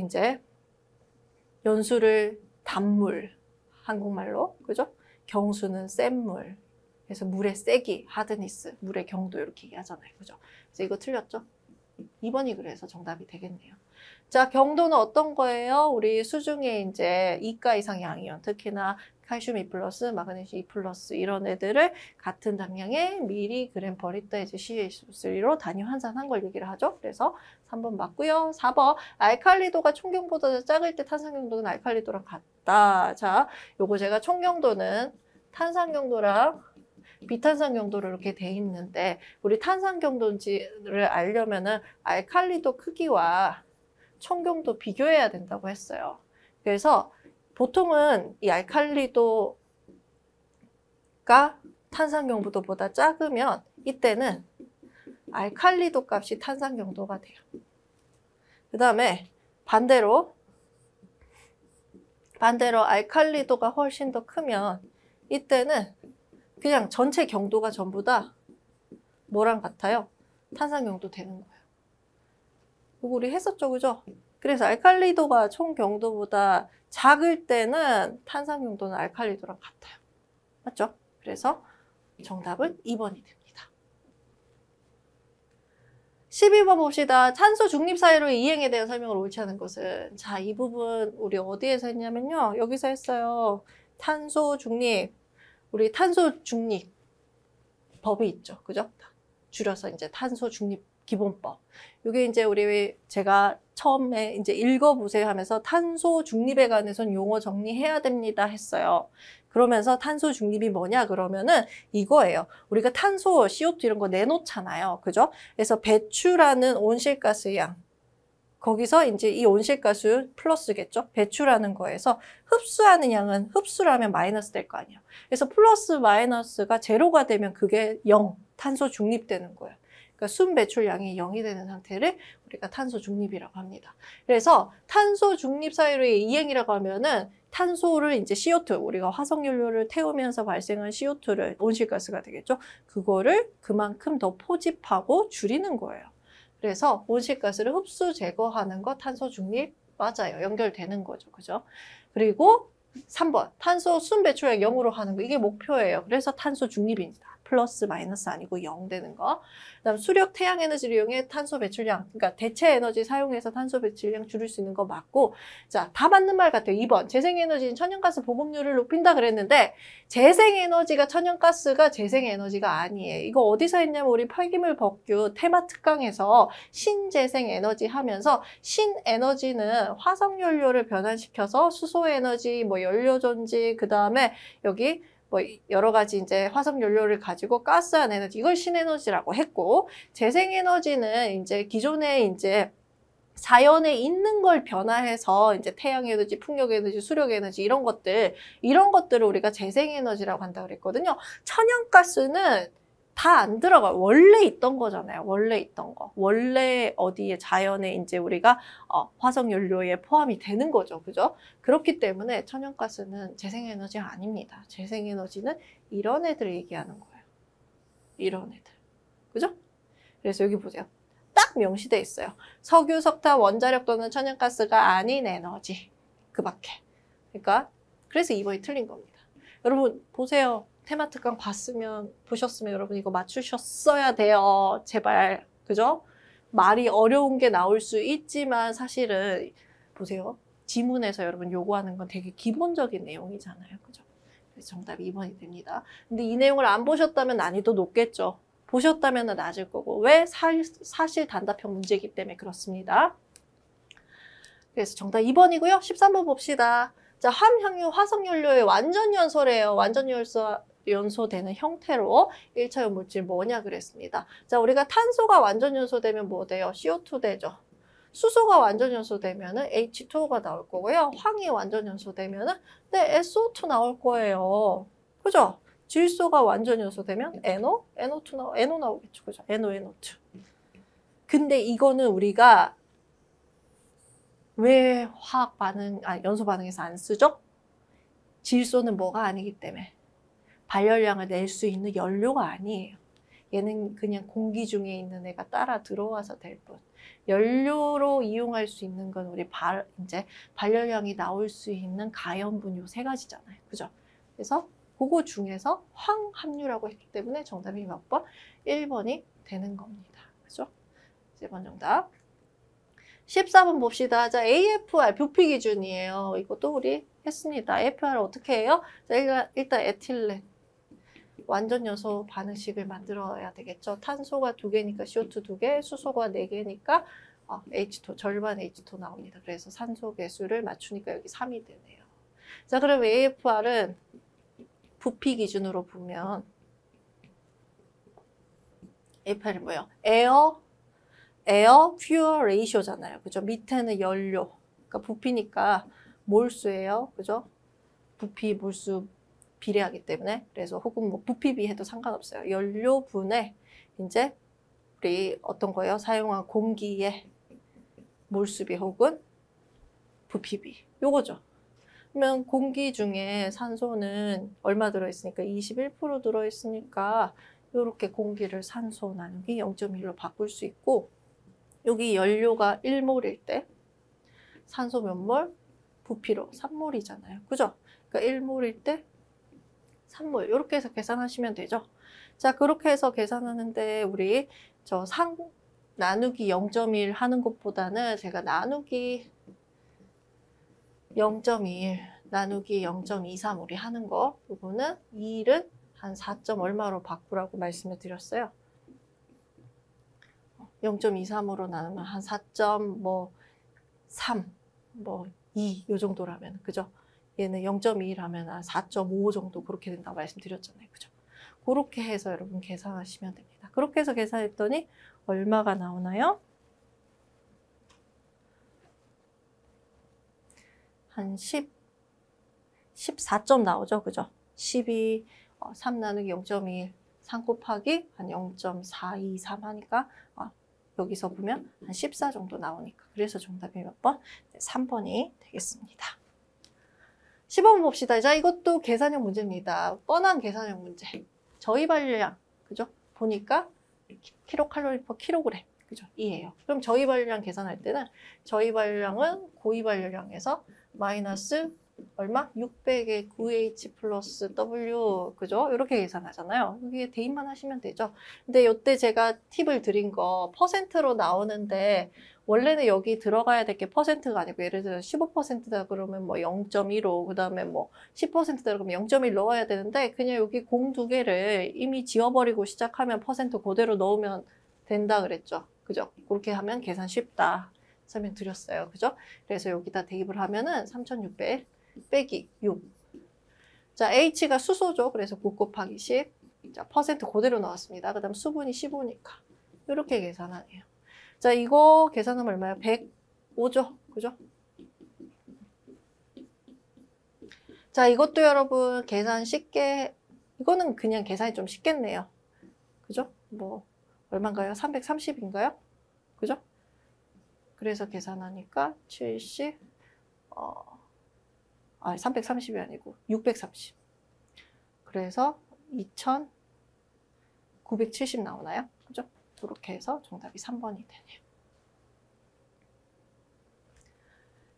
단물, 한국말로. 그죠? 경수는 센 물. 그래서 물의 세기, 하드니스, 물의 경도 이렇게 얘기하잖아요. 그죠? 그래서 이거 틀렸죠? 2번이 그래서 정답이 되겠네요. 자, 경도는 어떤 거예요? 우리 수중에 이제 2가 이상 양이온, 특히나 칼슘 2+, 마그네슘 2+ 이런 애들을 같은 당량의 mg/L CH3로 단위 환산한 걸 얘기를 하죠. 그래서 3번 맞고요. 4번 알칼리도가 총경보다 작을 때 탄산경도는 알칼리도랑 같다. 자, 요거 제가 총경도는 탄산경도랑 비탄산경도로 이렇게 돼 있는데 우리 탄산경도인지를 알려면은 알칼리도 크기와 총경도 비교해야 된다고 했어요. 그래서 보통은 이 알칼리도가 탄산경도보다 작으면 이때는 알칼리도 값이 탄산경도가 돼요. 그 다음에 반대로 알칼리도가 훨씬 더 크면 이때는 그냥 전체 경도가 전부 다 뭐랑 같아요? 탄산경도 되는 거예요. 이거 우리 했었죠, 그죠? 그래서 알칼리도가 총 경도보다 작을 때는 탄산경도는 알칼리도랑 같아요. 맞죠? 그래서 정답은 2번이 됩니다. 12번 봅시다. 탄소 중립 사이로의 이행에 대한 설명을 옳지 않은 것은 자, 이 부분 우리 어디에서 했냐면요. 여기서 했어요. 탄소 중립. 우리 탄소 중립 법이 있죠. 그죠? 줄여서 이제 탄소 중립 기본법. 이게 이제 제가 처음에 이제 읽어보세요 하면서 탄소 중립에 관해서는 용어 정리해야 됩니다 했어요. 그러면서 탄소 중립이 뭐냐 그러면은 이거예요. 우리가 탄소, CO2 이런 거 내놓잖아요. 그죠? 그래서 배출하는 온실가스 양. 거기서 이제 이 온실가스 플러스겠죠? 배출하는 거에서 흡수하는 양은 흡수라면 마이너스 될 거 아니에요. 그래서 플러스 마이너스가 제로가 되면 그게 0, 탄소 중립되는 거예요. 그러니까 순 배출량이 0이 되는 상태를 우리가 탄소 중립이라고 합니다. 그래서 탄소 중립 사이로의 이행이라고 하면은 탄소를 이제 CO2, 우리가 화석연료를 태우면서 발생한 CO2를 온실가스가 되겠죠? 그거를 그만큼 더 포집하고 줄이는 거예요. 그래서 온실가스를 흡수 제거하는 거 탄소 중립 맞아요. 연결되는 거죠. 그죠? 그리고 3번 탄소 순 배출량 0으로 하는 거 이게 목표예요. 그래서 탄소 중립입니다. 플러스 마이너스 아니고 0 되는 거. 그다음 수력 태양 에너지를 이용해 탄소 배출량, 그러니까 대체 에너지 사용해서 탄소 배출량 줄일 수 있는 거 맞고, 자, 다 맞는 말 같아요. 2번 재생에너지는 천연가스 보급률을 높인다 그랬는데 재생에너지가 천연가스가 재생에너지가 아니에요. 이거 어디서 했냐면 우리 폐기물 법규 테마 특강에서 신재생에너지 하면서 신에너지는 화석연료를 변환시켜서 수소에너지, 뭐 연료전지, 그 다음에 여기 뭐 여러 가지 이제 화석 연료를 가지고 가스한 에너지 이걸 신에너지라고 했고 재생에너지는 이제 기존에 이제 자연에 있는 걸 변화해서 이제 태양에너지, 풍력에너지, 수력에너지 이런 것들을 우리가 재생에너지라고 한다고 그랬거든요. 천연가스는 다 안 들어가요. 원래 있던 거잖아요. 원래 있던 거. 원래 어디에 자연에 이제 우리가 화석연료에 포함이 되는 거죠. 그죠? 그렇기 때문에 천연가스는 재생에너지가 아닙니다. 재생에너지는 이런 애들 얘기하는 거예요. 이런 애들. 그죠? 그래서 여기 보세요. 딱 명시돼 있어요. 석유, 석탄, 원자력 또는 천연가스가 아닌 에너지. 그 밖에. 그러니까 그래서 2번이 틀린 겁니다. 여러분 보세요. 테마 특강 보셨으면 여러분 이거 맞추셨어야 돼요. 제발. 그죠? 말이 어려운 게 나올 수 있지만 사실은 보세요. 지문에서 여러분 요구하는 건 되게 기본적인 내용이잖아요. 그죠? 그래서 정답이 2번이 됩니다. 근데 이 내용을 안 보셨다면 난이도 높겠죠. 보셨다면 낮을 거고. 왜? 사실 단답형 문제이기 때문에 그렇습니다. 그래서 정답 2번이고요. 13번 봅시다. 자, 함량유 화석연료의 완전 연소래요. 완전 연소되는 형태로 1차원 물질 뭐냐 그랬습니다. 자, 우리가 탄소가 완전 연소되면 뭐 돼요? CO2 되죠. 수소가 완전 연소되면은 H2O가 나올 거고요. 황이 완전 연소되면은 네, SO2 나올 거예요. 그죠? 질소가 완전 연소되면 NO, NO 나오겠죠. 그죠? NO, NO2. 근데 이거는 우리가 왜 연소 반응에서 안 쓰죠? 질소는 뭐가 아니기 때문에. 발열량을 낼 수 있는 연료가 아니에요. 얘는 그냥 공기 중에 있는 애가 따라 들어와서 될 뿐. 연료로 이용할 수 있는 건 우리 이제 발열량이 나올 수 있는 가연분 요 세 가지잖아요. 그죠? 그래서 그거 중에서 황합류라고 했기 때문에 정답이 몇 번? 1번이 되는 겁니다. 그죠? 1번 정답. 14번 봅시다. 자, AFR 부피 기준이에요. 이것도 우리 했습니다. AFR 어떻게 해요? 자, 일단 에틸렌. 완전 연소 반응식을 만들어야 되겠죠. 탄소가 2개니까 CO2 2개, 수소가 4개니까 H2, 절반 H2 나옵니다. 그래서 산소 개수를 맞추니까 여기 3이 되네요. 자, 그럼 AFR은 부피 기준으로 보면 AFR이 뭐예요? 에어 퓨어 레이쇼잖아요. 그죠? 밑에는 연료. 그러니까 부피니까 몰수예요. 그죠? 부피 몰수 비례하기 때문에. 그래서 혹은 뭐 부피비 해도 상관없어요. 연료분에 이제 우리 어떤 거예요? 사용한 공기의 몰수비 혹은 부피비. 요거죠. 그러면 공기 중에 산소는 얼마 들어있으니까 21% 들어있으니까 이렇게 공기를 산소 나누기 0.1로 바꿀 수 있고 여기 연료가 1몰일 때 산소 몇 몰? 부피로 3몰이잖아요. 그죠? 그러니까 1몰일 때 3몰 이렇게 해서 계산하시면 되죠. 자, 그렇게 해서 계산하는데 우리 나누기 0.1 하는 것보다는 제가 나누기 0.21 나누기 0.23 우리 하는 거 이거는 2를 한 4점 얼마로 바꾸라고 말씀을 드렸어요. 0.23으로 나누면 한 4.3, 뭐 2, 요 정도라면, 그죠? 얘는 0.2라면 한 4.5 정도 그렇게 된다고 말씀드렸잖아요. 그죠? 그렇게 해서 여러분 계산하시면 됩니다. 그렇게 해서 계산했더니 얼마가 나오나요? 한 14점 나오죠. 그죠? 12, 3 나누기 0.21, 3 곱하기 한 0.423 하니까 여기서 보면 한 14 정도 나오니까. 그래서 정답이 몇 번? 3번이 되겠습니다. 15번 봅시다. 자, 이것도 계산형 문제입니다. 뻔한 계산형 문제. 저희 발열량, 그죠? 보니까 킬로칼로리 퍼 킬로그램, 그죠? 이에요. 그럼 저희 발열량 계산할 때는 저희 발열량은 고위 발열량에서 마이너스 얼마? 600의 9H 플러스 W, 그죠? 이렇게 계산하잖아요. 여기에 대입만 하시면 되죠. 근데 이때 제가 팁을 드린 거 퍼센트로 나오는데 원래는 여기 들어가야 될 게 퍼센트가 아니고 예를 들어 15%다 그러면 뭐 0.15, 그 다음에 뭐 10%다 그러면 0.1 넣어야 되는데 그냥 여기 공 두 개를 이미 지워버리고 시작하면 퍼센트 그대로 넣으면 된다 그랬죠. 그죠? 그렇게 하면 계산 쉽다. 설명드렸어요. 그죠? 그래서 여기다 대입을 하면은 3600 빼기 6. 자, H가 수소죠. 그래서 9 곱하기 10. 자, 퍼센트 그대로 나왔습니다. 그 다음 수분이 15니까. 이렇게 계산하네요. 자, 이거 계산하면 얼마예요? 105죠. 그죠? 자, 이것도 여러분 계산 쉽게, 이거는 그냥 계산이 좀 쉽겠네요. 그죠? 뭐 얼마인가요? 330인가요? 그죠? 그래서 계산하니까 70, 330이 아니고 630. 그래서 2970 나오나요? 그죠? 그렇게 해서 정답이 3번이 되네요.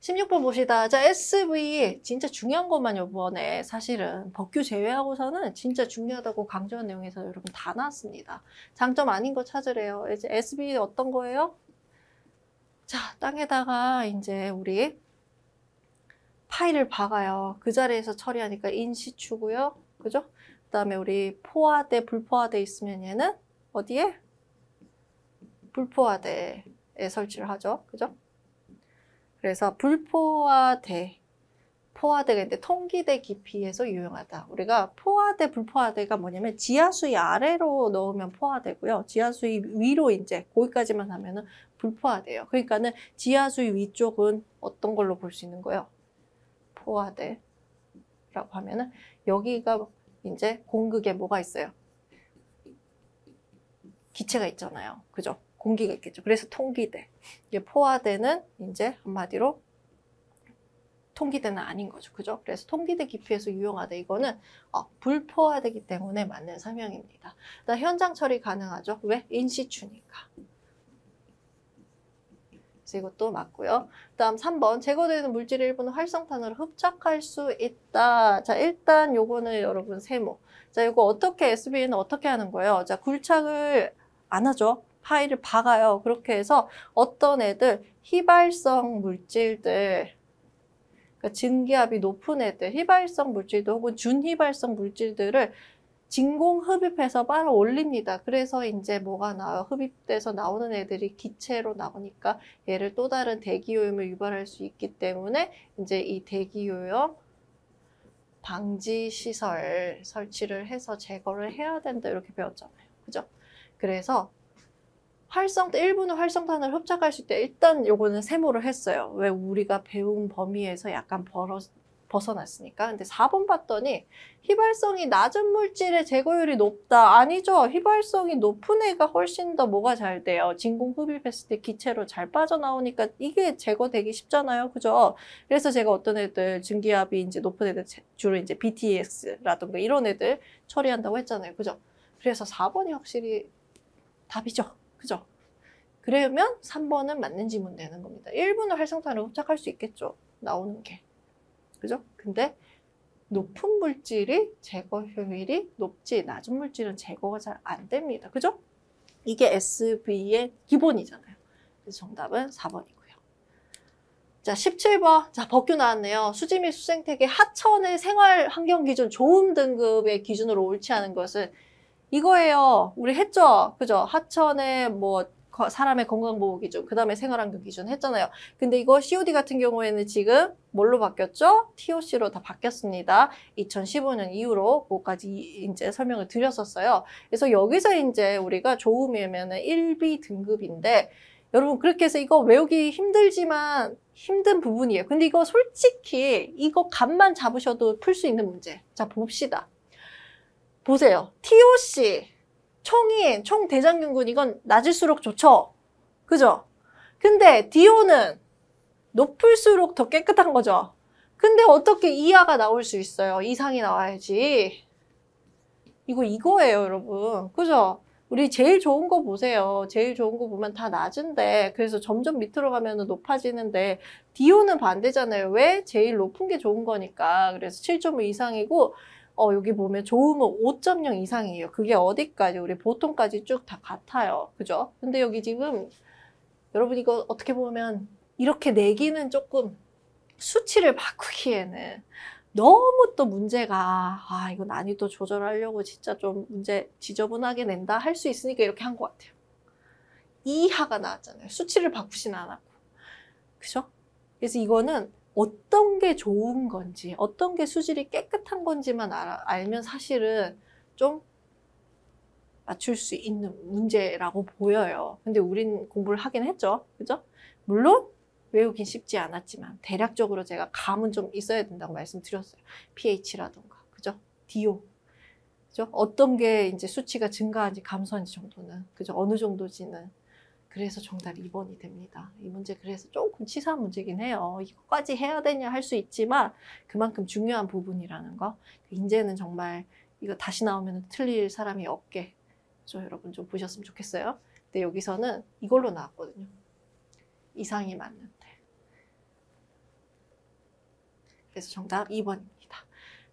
16번 봅시다. 자, SV 진짜 중요한 것만 요번에 사실은 법규 제외하고서는 진짜 중요하다고 강조한 내용에서 여러분 다 나왔습니다. 장점 아닌 거 찾으래요. 이제 SV 어떤 거예요? 자, 땅에다가 이제 우리 파일을 박아요. 그 자리에서 처리하니까 인시추고요. 그죠? 그 다음에 우리 포화대, 불포화대 있으면 얘는 어디에? 불포화대에 설치를 하죠. 그죠? 그래서 불포화대, 포화대가 있는데 통기대 깊이에서 유용하다. 우리가 포화대, 불포화대가 뭐냐면 지하수위 아래로 넣으면 포화대고요. 지하수위 위로 이제 거기까지만 하면은 불포화대예요. 그러니까는 지하수위 위쪽은 어떤 걸로 볼 수 있는 거예요? 포화대라고 하면은 여기가 이제 공극에 뭐가 있어요? 기체가 있잖아요. 그죠? 공기가 있겠죠. 그래서 통기대. 이게 포화대는 이제 한마디로 통기대는 아닌 거죠. 그죠? 그래서 통기대 깊이에서 유용하다. 이거는 불포화되기 때문에 맞는 설명입니다. 현장 처리 가능하죠. 왜? 인시추니까. 그래서 이것도 맞고요. 다음 3번. 제거되는 물질의 일부는 활성탄으로 흡착할 수 있다. 자, 일단 요거는 여러분 세모. 자, 이거 어떻게 SB는 어떻게 하는 거예요? 자, 굴착을 안 하죠. 파일을 박아요. 그렇게 해서 어떤 애들 휘발성 물질들, 그러니까 증기압이 높은 애들, 휘발성 물질들 혹은 준휘발성 물질들을 진공 흡입해서 빨아 올립니다. 그래서 이제 뭐가 나와요? 흡입돼서 나오는 애들이 기체로 나오니까 얘를 또 다른 대기오염을 유발할 수 있기 때문에 이제 이 대기오염 방지 시설 설치를 해서 제거를 해야 된다. 이렇게 배웠잖아요. 그죠? 그래서 일부는 활성탄을 흡착할 수 있대. 일단 요거는 세모를 했어요. 왜? 우리가 배운 범위에서 약간 벗어났으니까. 근데 4번 봤더니 휘발성이 낮은 물질의 제거율이 높다. 아니죠. 휘발성이 높은 애가 훨씬 더 뭐가 잘 돼요. 진공 흡입했을 때 기체로 잘 빠져나오니까 이게 제거되기 쉽잖아요. 그죠? 그래서 제가 어떤 애들 증기압이 이제 높은 애들 주로 이제 BTX라든가 이런 애들 처리한다고 했잖아요. 그죠? 그래서 4번이 확실히 답이죠. 그죠? 그러면 3번은 맞는 지문 되는 겁니다. 1분은 활성탄을 흡착할 수 있겠죠. 나오는 게. 그죠? 근데 높은 물질이 제거 효율이 높지, 낮은 물질은 제거가 잘 안 됩니다. 그죠? 이게 SV의 기본이잖아요. 그래서 정답은 4번이고요. 자, 17번. 자, 법규 나왔네요. 수지 및 수생태계 하천의 생활 환경 기준 좋음 등급의 기준으로 옳지 않은 것은 이거예요. 우리 했죠? 그죠? 하천의 뭐 사람의 건강보호 기준, 그 다음에 생활환경 기준 했잖아요. 근데 이거 COD 같은 경우에는 지금 뭘로 바뀌었죠? TOC로 다 바뀌었습니다. 2015년 이후로 그거까지 이제 설명을 드렸었어요. 그래서 여기서 이제 우리가 좋음이면은 1B 등급인데 여러분 그렇게 해서 이거 외우기 힘들지만 힘든 부분이에요. 근데 이거 솔직히 이거 값만 잡으셔도 풀 수 있는 문제. 자, 봅시다. 보세요. TOC, 총 대장균군 이건 낮을수록 좋죠? 그죠? 근데 DO는 높을수록 더 깨끗한 거죠? 근데 어떻게 이하가 나올 수 있어요? 이상이 나와야지. 이거예요, 여러분. 그죠? 우리 제일 좋은 거 보세요. 제일 좋은 거 보면 다 낮은데 그래서 점점 밑으로 가면 높아지는데 DO는 반대잖아요. 왜? 제일 높은 게 좋은 거니까. 그래서 7.5 이상이고 여기 보면 좋으면 5.0 이상이에요. 그게 어디까지? 우리 보통까지 쭉 다 같아요. 그죠? 근데 여기 지금 여러분 이거 어떻게 보면 이렇게 내기는 조금 수치를 바꾸기에는 너무 또 문제가 이거 난이도 조절하려고 진짜 좀 문제 지저분하게 낸다 할 수 있으니까 이렇게 한 것 같아요. 이하가 나왔잖아요. 수치를 바꾸진 않았고. 그죠? 그래서 이거는 어떤 게 좋은 건지, 어떤 게 수질이 깨끗한 건지만 알면 사실은 좀 맞출 수 있는 문제라고 보여요. 근데 우린 공부를 하긴 했죠. 그죠? 물론 외우긴 쉽지 않았지만 대략적으로 제가 감은 좀 있어야 된다고 말씀드렸어요. pH라던가, 그죠? DO. 그죠? 어떤 게 이제 수치가 증가한지 감소한지 정도는, 그죠? 어느 정도지는. 그래서 정답 2번이 됩니다. 이 문제 그래서 조금 치사한 문제긴 해요. 이거까지 해야 되냐 할 수 있지만 그만큼 중요한 부분이라는 거. 인제는 정말 이거 다시 나오면 틀릴 사람이 없게 여러분 좀 보셨으면 좋겠어요. 근데 여기서는 이걸로 나왔거든요. 이상이 맞는데. 그래서 정답 2번입니다.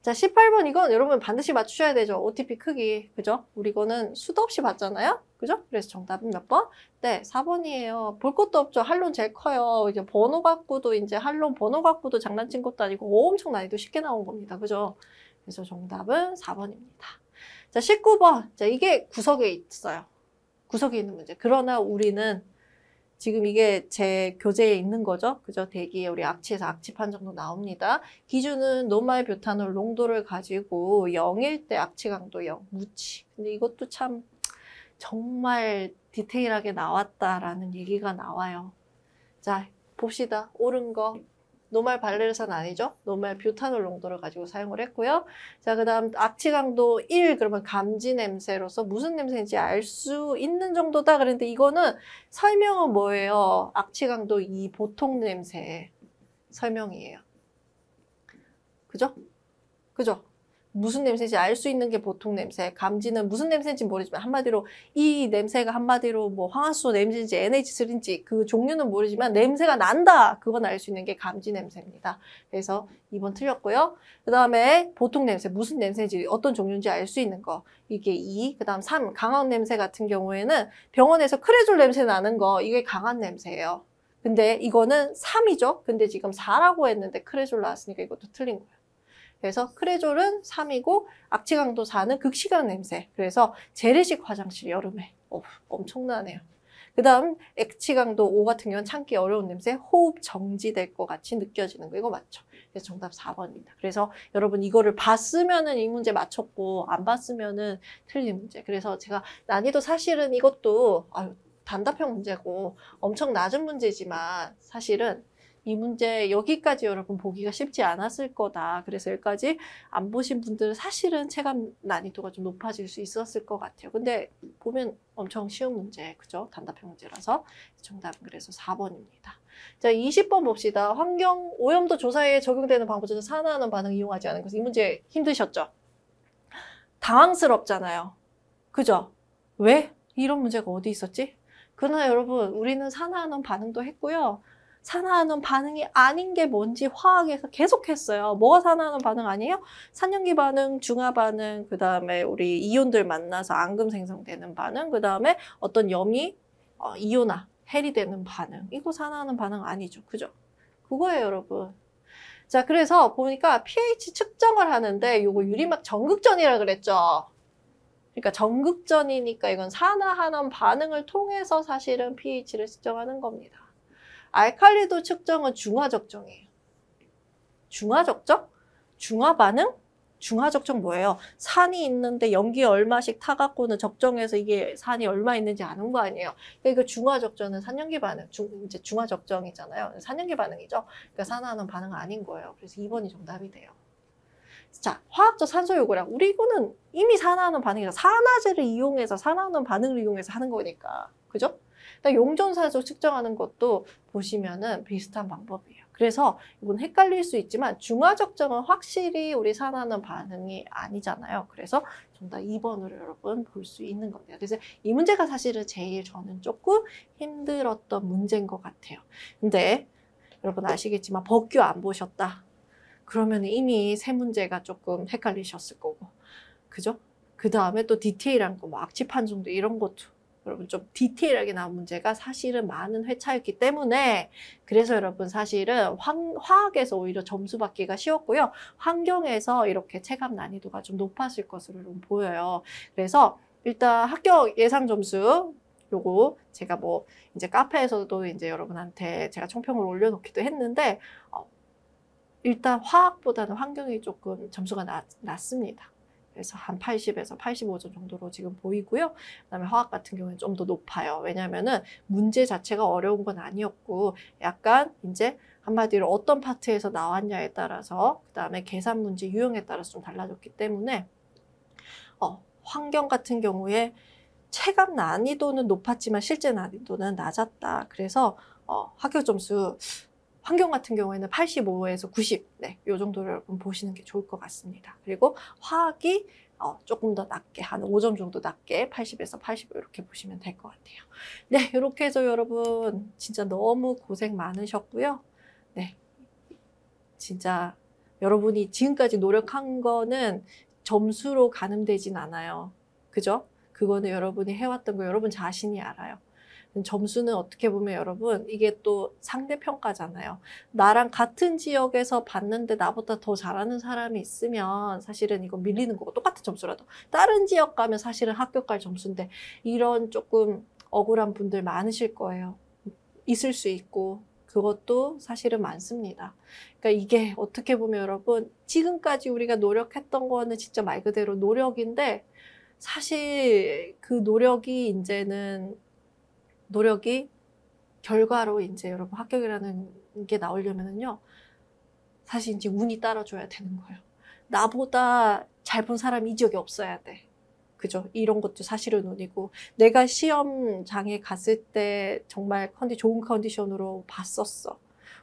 자, 18번 이건 여러분 반드시 맞추셔야 되죠. OTP 크기. 그죠? 우리 이거는 수도 없이 봤잖아요. 그죠? 그래서 정답은 몇 번? 네, 4번이에요. 볼 것도 없죠. 한론 제일 커요. 이제 번호 갖고도 이제 한론 번호 갖고도 장난친 것도 아니고 엄청 난이도 쉽게 나온 겁니다. 그죠? 그래서 정답은 4번입니다. 자, 19번. 자, 이게 구석에 있어요. 구석에 있는 문제. 그러나 우리는 지금 이게 제 교재에 있는 거죠. 그죠? 대기에 우리 악취에서 악취 판정도 나옵니다. 기준은 노말 뷰타놀 농도를 가지고 0일 때 악취 강도 0, 무치. 근데 이것도 참 정말 디테일하게 나왔다라는 얘기가 나와요. 자, 봅시다. 옳은 거. 노말 발레르산 아니죠? 노말 뷰타놀 농도를 가지고 사용을 했고요. 자, 그 다음 악취 강도 1, 그러면 감지 냄새로서 무슨 냄새인지 알 수 있는 정도다. 그런데 이거는 설명은 뭐예요? 악취 강도 2, 보통 냄새 설명이에요. 그죠? 그죠? 무슨 냄새인지 알 수 있는 게 보통 냄새. 감지는 무슨 냄새인지 모르지만 한마디로 이 냄새가 한마디로 뭐 황화수소 냄새인지 NH3인지 그 종류는 모르지만 냄새가 난다. 그건 알 수 있는 게 감지 냄새입니다. 그래서 2번 틀렸고요. 그 다음에 보통 냄새. 무슨 냄새인지 어떤 종류인지 알 수 있는 거. 이게 2. 그 다음 3. 강한 냄새 같은 경우에는 병원에서 크레졸 냄새 나는 거. 이게 강한 냄새예요. 근데 이거는 3이죠. 근데 지금 4라고 했는데 크레졸 나왔으니까 이것도 틀린 거예요. 그래서 크레졸은 3이고 악취 강도 4는 극시강 냄새. 그래서 재래식 화장실 여름에 엄청나네요. 그 다음 액취 강도 5 같은 경우는 참기 어려운 냄새, 호흡 정지될 것 같이 느껴지는 거. 이거 맞죠? 그래서 정답 4번입니다. 그래서 여러분 이거를 봤으면은 이 문제 맞췄고 안 봤으면은 틀린 문제. 그래서 제가 난이도 사실은 이것도 단답형 문제고 엄청 낮은 문제지만 사실은 이 문제 여기까지 여러분 보기가 쉽지 않았을 거다. 그래서 여기까지 안 보신 분들은 사실은 체감 난이도가 좀 높아질 수 있었을 것 같아요. 근데 보면 엄청 쉬운 문제, 그죠? 단답형 문제라서 정답은 그래서 4번입니다. 자, 20번 봅시다. 환경 오염도 조사에 적용되는 방법 중에서 산화하는 반응 이용하지 않은 것. 이 문제 힘드셨죠? 당황스럽잖아요. 그죠? 왜? 이런 문제가 어디 있었지? 그러나 여러분 우리는 산화하는 반응도 했고요. 산화하는 반응이 아닌 게 뭔지 화학에서 계속 했어요. 뭐가 산화하는 반응 아니에요? 산염기 반응, 중화 반응, 그 다음에 우리 이온들 만나서 앙금 생성되는 반응, 그 다음에 어떤 염이 이온화, 헬이 되는 반응. 이거 산화하는 반응 아니죠. 그죠? 그거예요, 여러분. 자, 그래서 보니까 pH 측정을 하는데 요거 유리막 전극전이라 그랬죠. 그러니까 전극전이니까 이건 산화하는 반응을 통해서 사실은 pH를 측정하는 겁니다. 알칼리도 측정은 중화적정이에요. 중화적정? 중화반응? 중화적정 뭐예요? 산이 있는데 연기 얼마씩 타갖고는 적정해서 이게 산이 얼마 있는지 아는 거 아니에요. 그러니까 중화적정은 산염기 반응, 이제 중화적정이잖아요. 산염기 반응이죠. 그러니까 산화하는 반응 아닌 거예요. 그래서 2번이 정답이 돼요. 자, 화학적 산소 요구량. 우리 이거는 이미 산화하는 반응이라 산화제를 이용해서 산화하는 반응을 이용해서 하는 거니까. 그죠? 용존산소 측정하는 것도 보시면은 비슷한 방법이에요. 그래서 이건 헷갈릴 수 있지만 중화적정은 확실히 우리 산화하는 반응이 아니잖아요. 그래서 정답 2번으로 여러분 볼 수 있는 겁니다. 그래서 이 문제가 사실은 제일 저는 조금 힘들었던 문제인 것 같아요. 근데 여러분 아시겠지만 법규 안 보셨다. 그러면 이미 세 문제가 조금 헷갈리셨을 거고. 그죠? 그 다음에 또 디테일한 거, 뭐 악취 판정도 이런 것도 여러분 좀 디테일하게 나온 문제가 사실은 많은 회차였기 때문에 그래서 여러분 사실은 화학에서 오히려 점수 받기가 쉬웠고요. 환경에서 이렇게 체감 난이도가 좀 높았을 것으로 좀 보여요. 그래서 일단 합격 예상 점수 요거 제가 뭐 이제 카페에서도 이제 여러분한테 제가 총평을 올려놓기도 했는데 일단 화학보다는 환경이 조금 점수가 낮습니다. 그래서 한 80에서 85점 정도로 지금 보이고요. 그다음에 화학 같은 경우는 좀 더 높아요. 왜냐하면은 문제 자체가 어려운 건 아니었고 약간 이제 한마디로 어떤 파트에서 나왔냐에 따라서 그다음에 계산 문제 유형에 따라서 좀 달라졌기 때문에 환경 같은 경우에 체감 난이도는 높았지만 실제 난이도는 낮았다. 그래서 학교 점수 환경 같은 경우에는 85에서 90, 네, 요 정도를 여러분 보시는 게 좋을 것 같습니다. 그리고 화학이 조금 더 낮게, 한 5점 정도 낮게 80에서 85 이렇게 보시면 될 것 같아요. 네, 이렇게 해서 여러분 진짜 너무 고생 많으셨고요. 네, 진짜 여러분이 지금까지 노력한 거는 점수로 가늠되진 않아요. 그죠? 그거는 여러분이 해왔던 거 여러분 자신이 알아요. 점수는 어떻게 보면 여러분 이게 또 상대평가잖아요. 나랑 같은 지역에서 봤는데 나보다 더 잘하는 사람이 있으면 사실은 이거 밀리는 거고, 똑같은 점수라도 다른 지역 가면 사실은 합격할 점수인데, 이런 조금 억울한 분들 많으실 거예요. 있을 수 있고 그것도 사실은 많습니다. 그러니까 이게 어떻게 보면 여러분 지금까지 우리가 노력했던 거는 진짜 말 그대로 노력인데, 사실 그 노력이 결과로 이제 여러분 합격이라는 게 나오려면은요, 사실 이제 운이 따라줘야 되는 거예요. 나보다 잘 본 사람이 이 지역에 없어야 돼. 그죠? 이런 것도 사실은 운이고, 내가 시험장에 갔을 때 정말 좋은 컨디션으로 봤었어.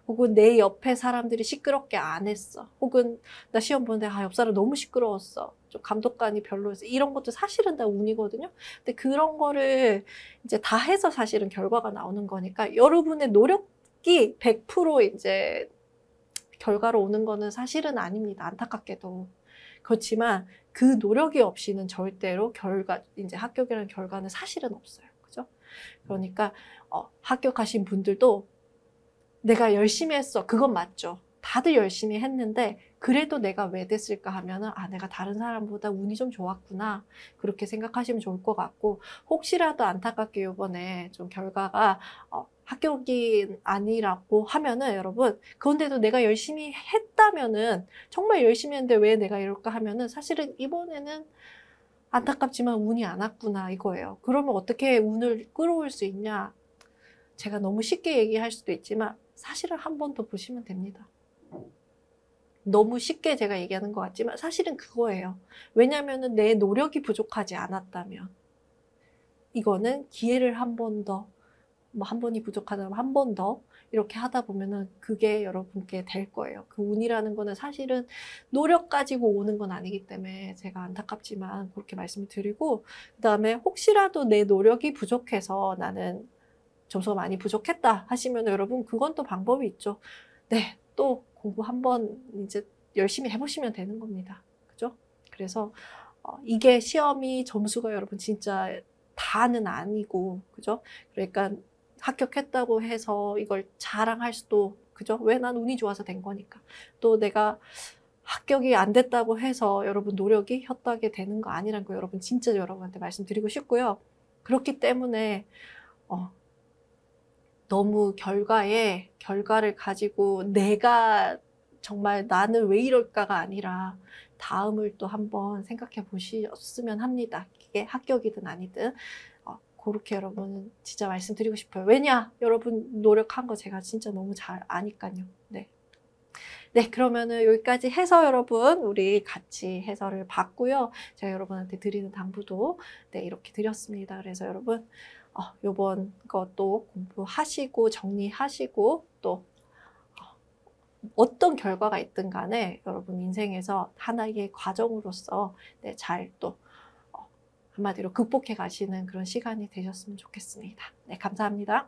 혹은 내 옆에 사람들이 시끄럽게 안 했어. 혹은 나 시험 보는데 옆 사람 너무 시끄러웠어. 좀 감독관이 별로였어. 이런 것도 사실은 다 운이거든요. 근데 그런 거를 이제 다 해서 사실은 결과가 나오는 거니까, 여러분의 노력이 100% 이제 결과로 오는 거는 사실은 아닙니다. 안타깝게도. 그렇지만 그 노력이 없이는 절대로 이제 합격이라는 결과는 사실은 없어요. 그죠? 그러니까 합격하신 분들도 내가 열심히 했어. 그건 맞죠. 다들 열심히 했는데 그래도 내가 왜 됐을까 하면은, 내가 다른 사람보다 운이 좀 좋았구나. 그렇게 생각하시면 좋을 것 같고, 혹시라도 안타깝게 이번에 좀 결과가 합격이 아니라고 하면은 여러분, 그런데도 내가 열심히 했다면은, 정말 열심히 했는데 왜 내가 이럴까 하면은, 사실은 이번에는 안타깝지만 운이 안 왔구나 이거예요. 그러면 어떻게 운을 끌어올 수 있냐? 제가 너무 쉽게 얘기할 수도 있지만 사실은 한 번 더 보시면 됩니다. 너무 쉽게 제가 얘기하는 것 같지만 사실은 그거예요. 왜냐하면 내 노력이 부족하지 않았다면, 이거는 기회를 한 번 더, 한 번이 부족하다면 한 번 더 이렇게 하다 보면은 그게 여러분께 될 거예요. 그 운이라는 거는 사실은 노력 가지고 오는 건 아니기 때문에 제가 안타깝지만 그렇게 말씀을 드리고, 그다음에 혹시라도 내 노력이 부족해서 나는 점수가 많이 부족했다 하시면 여러분, 그건 또 방법이 있죠. 네, 또 공부 한번 이제 열심히 해보시면 되는 겁니다. 그죠? 그래서 이게 시험이 점수가 여러분 진짜 다는 아니고, 그죠? 그러니까 합격했다고 해서 이걸 자랑할 수도, 그죠? 왜? 난 운이 좋아서 된 거니까. 또 내가 합격이 안 됐다고 해서 여러분 노력이 헛되게 되는 거 아니라는 거 여러분 진짜 여러분한테 말씀드리고 싶고요. 그렇기 때문에 너무 결과를 가지고 내가 정말 나는 왜 이럴까가 아니라 다음을 또 한번 생각해 보셨으면 합니다. 이게 합격이든 아니든. 그렇게 여러분 진짜 말씀드리고 싶어요. 왜냐? 여러분 노력한 거 제가 진짜 너무 잘 아니까요. 네. 네, 그러면은 여기까지 해서 여러분 우리 같이 해설을 봤고요. 제가 여러분한테 드리는 당부도 네, 이렇게 드렸습니다. 그래서 여러분 요번 것도 공부하시고 정리하시고, 또 어떤 결과가 있든 간에 여러분 인생에서 하나의 과정으로서 네, 잘 또 한마디로 극복해 가시는 그런 시간이 되셨으면 좋겠습니다. 네, 감사합니다.